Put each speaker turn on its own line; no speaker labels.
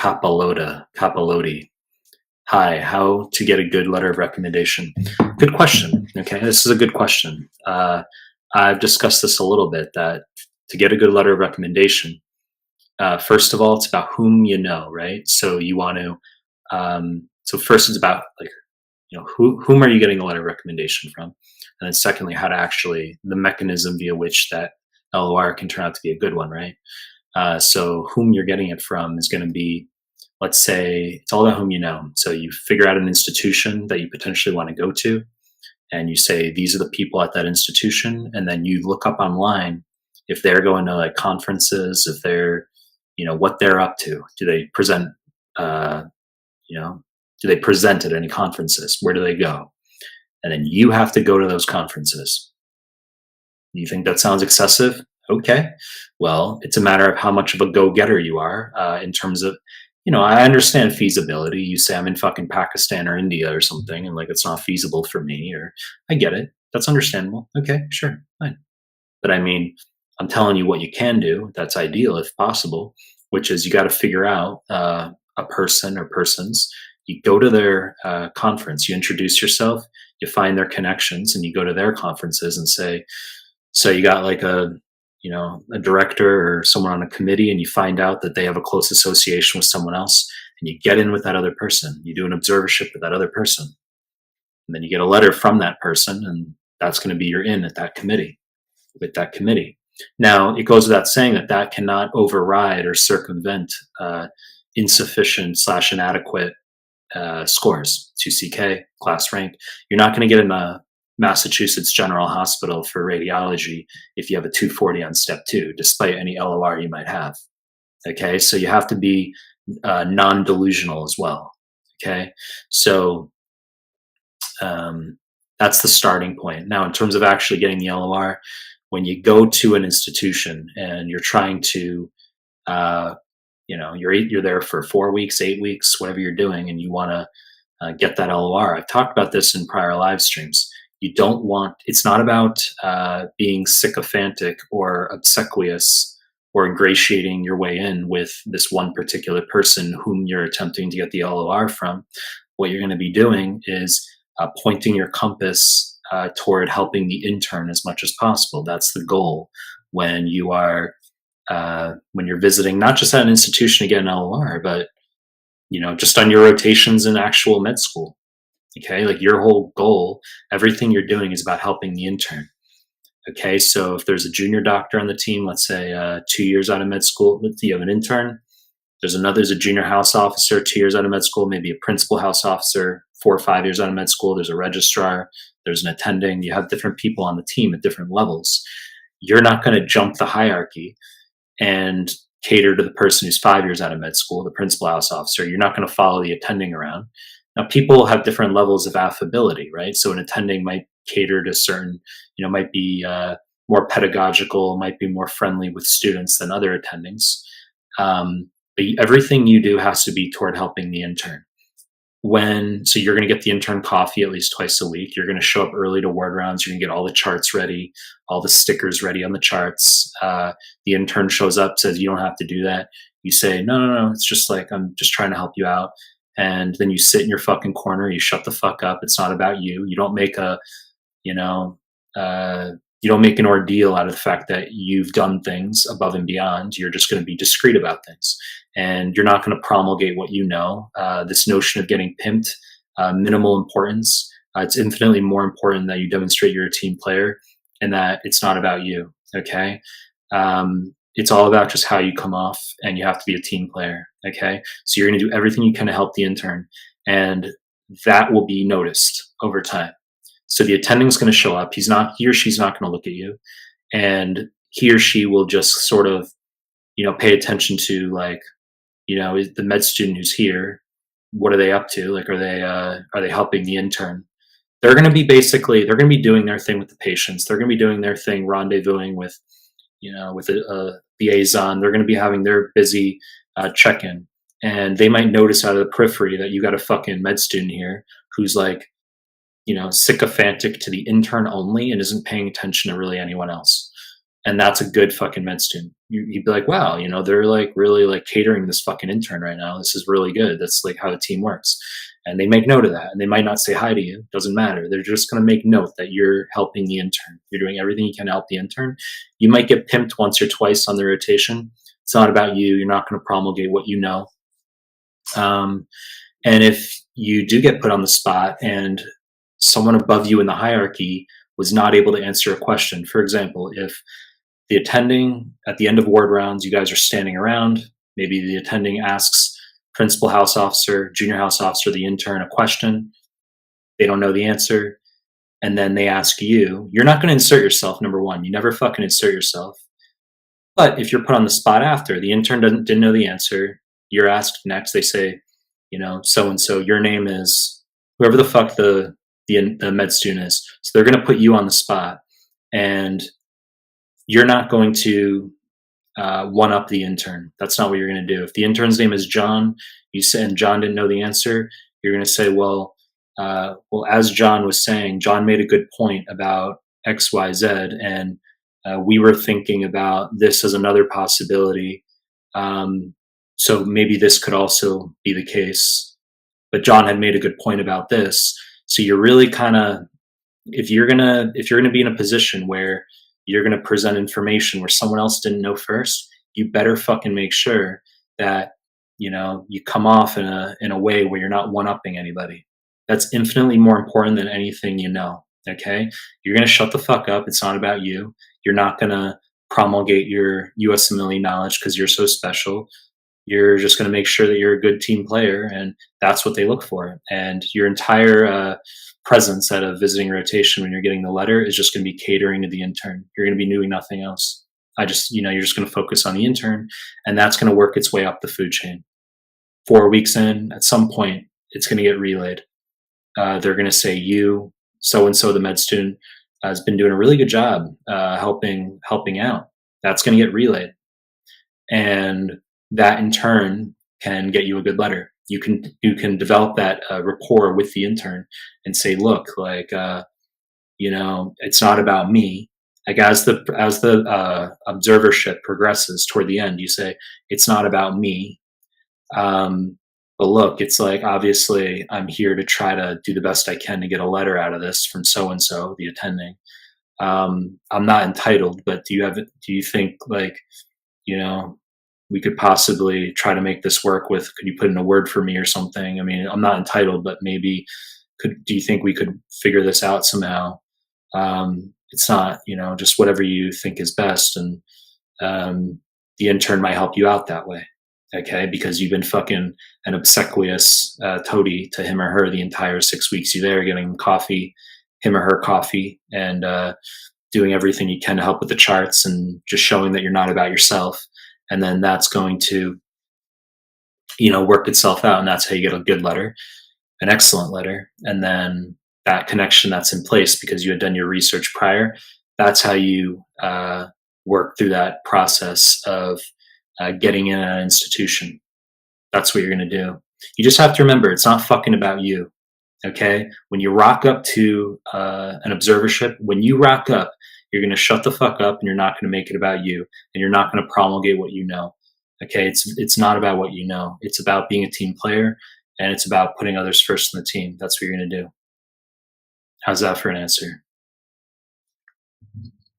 Capalodi. Hi, how to get a good letter of recommendation? Good question. Okay, this is a good question. I've discussed this a little bit, that to get a good letter of recommendation, first of all, it's about whom you know, right? So you want to, so first it's about like, whom are you getting a letter of recommendation from? And then secondly, how to actually, the mechanism via which that LOR can turn out to be a good one, right? So whom you're getting it from is going to be, let's say, it's all about whom you know. So you figure out an institution that you potentially want to go to, and you say, these are the people at that institution. And then you look up online if they're going to like conferences, if they're, what they're up to. Do they present, you know, do they present at any conferences? Where do they go? And then you have to go to those conferences. You think that sounds excessive? Okay. Well, it's a matter of how much of a go-getter you are in terms of, I understand feasibility. You say I'm in fucking Pakistan or India or something, and like it's not feasible for me, or I get it. That's understandable. Okay, sure, fine. But I mean, I'm telling you what you can do. That's ideal if possible, which is you got to figure out a person or persons. You go to their conference, you introduce yourself, you find their connections, and you go to their conferences and say, so you got like a director or someone on a committee, and you find out that they have a close association with someone else, and you get in with that other person. You do an observership with that other person. And then you get a letter from that person, and that's going to be your in at that committee, with that committee. Now, it goes without saying that that cannot override or circumvent insufficient/inadequate scores, 2CK, class rank. You're not going to get in a Massachusetts General Hospital for radiology if you have a 240 on step 2, despite any LOR you might have. Okay, so you have to be non-delusional as well. Okay, so that's the starting point. Now, in terms of actually getting the LOR, when you go to an institution and you're trying to, you're there for 4 weeks, 8 weeks, whatever you're doing, and you want to get that LOR. I've talked about this in prior live streams. You don't want, it's not about being sycophantic or obsequious or ingratiating your way in with this one particular person whom you're attempting to get the LOR from. What you're going to be doing is pointing your compass toward helping the intern as much as possible. That's the goal when you are, when you're visiting, not just at an institution to get an LOR, but, just on your rotations in actual med school. Okay, like your whole goal, everything you're doing is about helping the intern. Okay, so if there's a junior doctor on the team, let's say 2 years out of med school, you have an intern. There's a junior house officer, 2 years out of med school, maybe a principal house officer, 4 or 5 years out of med school. There's a registrar, there's an attending. You have different people on the team at different levels. You're not going to jump the hierarchy and cater to the person who's 5 years out of med school, the principal house officer. You're not going to follow the attending around. Now, people have different levels of affability, right? So an attending might cater to certain, might be more pedagogical, might be more friendly with students than other attendings. But everything you do has to be toward helping the intern. So you're going to get the intern coffee at least twice a week. You're going to show up early to ward rounds. You're going to get all the charts ready, all the stickers ready on the charts. The intern shows up, says, you don't have to do that. You say, no, it's just like, I'm just trying to help you out. And then you sit in your fucking corner, you shut the fuck up. It's not about you. You don't make you don't make an ordeal out of the fact that you've done things above and beyond. You're just going to be discreet about things. And you're not going to promulgate what you know. This notion of getting pimped, minimal importance. It's infinitely more important that you demonstrate you're a team player and that it's not about you. Okay. It's all about just how you come off, and you have to be a team player. Okay. So you're going to do everything you can to help the intern, and that will be noticed over time. So the attending is going to show up. He or she's not going to look at you, and he or she will just sort of, pay attention to like, is the med student who's here, what are they up to? Like, are they helping the intern? They're going to be doing their thing with the patients. They're going to be doing their thing, rendezvousing with a liaison. They're going to be having their busy check-in, and they might notice out of the periphery that you got a fucking med student here who's like, sycophantic to the intern only and isn't paying attention to really anyone else. And that's a good fucking med student. You'd be like, wow, they're like really like catering this fucking intern right now. This is really good. That's like how a team works. And they make note of that. And they might not say hi to you. Doesn't matter. They're just going to make note that you're helping the intern. You're doing everything you can to help the intern. You might get pimped once or twice on the rotation. It's not about you. You're not going to promulgate what you know. Um, and if you do get put on the spot and someone above you in the hierarchy was not able to answer a question, for example, if the attending at the end of ward rounds, you guys are standing around, maybe the attending asks principal house officer, junior house officer, the intern a question, they don't know the answer, and then they ask you, you're not going to insert yourself, number one. You never fucking insert yourself. But if you're put on the spot after, the intern didn't know the answer, you're asked next, they say, so and so, your name is whoever the fuck the med student is. So they're going to put you on the spot, and you're not going to one up the intern. That's not what you're going to do. If the intern's name is John, you say, and John didn't know the answer, you're going to say, well, as John was saying, John made a good point about X, Y, Z, and we were thinking about this as another possibility. So maybe this could also be the case. But John had made a good point about this. So you're really kind of, if you're gonna be in a position where you're gonna present information where someone else didn't know first, you better fucking make sure that you come off in a way where you're not one-upping anybody. That's infinitely more important than anything you know. Okay, you're gonna shut the fuck up. It's not about you. You're not gonna promulgate your usmle knowledge because you're so special. You're just going to make sure that you're a good team player, and that's what they look for. And your entire presence at a visiting rotation when you're getting the letter is just going to be catering to the intern. You're going to be doing nothing else. You're just going to focus on the intern, and that's going to work its way up the food chain. 4 weeks in, at some point, it's going to get relayed. They're going to say, you, so-and-so, the med student, has been doing a really good job helping out. That's going to get relayed. And that in turn can get you a good letter. You can develop that rapport with the intern and say, look, like, it's not about me. Like as the observership progresses toward the end, you say, it's not about me. But look, it's like, obviously I'm here to try to do the best I can to get a letter out of this from so-and-so, the attending. I'm not entitled, but do you think like, we could possibly try to make this work could you put in a word for me or something? I mean, I'm not entitled, but maybe do you think we could figure this out somehow? It's not, just whatever you think is best. And the intern might help you out that way. Okay. Because you've been fucking an obsequious toady to him or her the entire 6 weeks you're there, getting him or her coffee, and doing everything you can to help with the charts and just showing that you're not about yourself. And then that's going to, work itself out. And that's how you get a good letter, an excellent letter. And then that connection that's in place because you had done your research prior, that's how you work through that process of getting in an institution. That's what you're going to do. You just have to remember, it's not fucking about you. Okay. When you rock up to an observership, when you rock up, you're going to shut the fuck up and you're not going to make it about you, and you're not going to promulgate what you know. Okay. It's not about what you know. It's about being a team player, and it's about putting others first in the team. That's what you're going to do. How's that for an answer?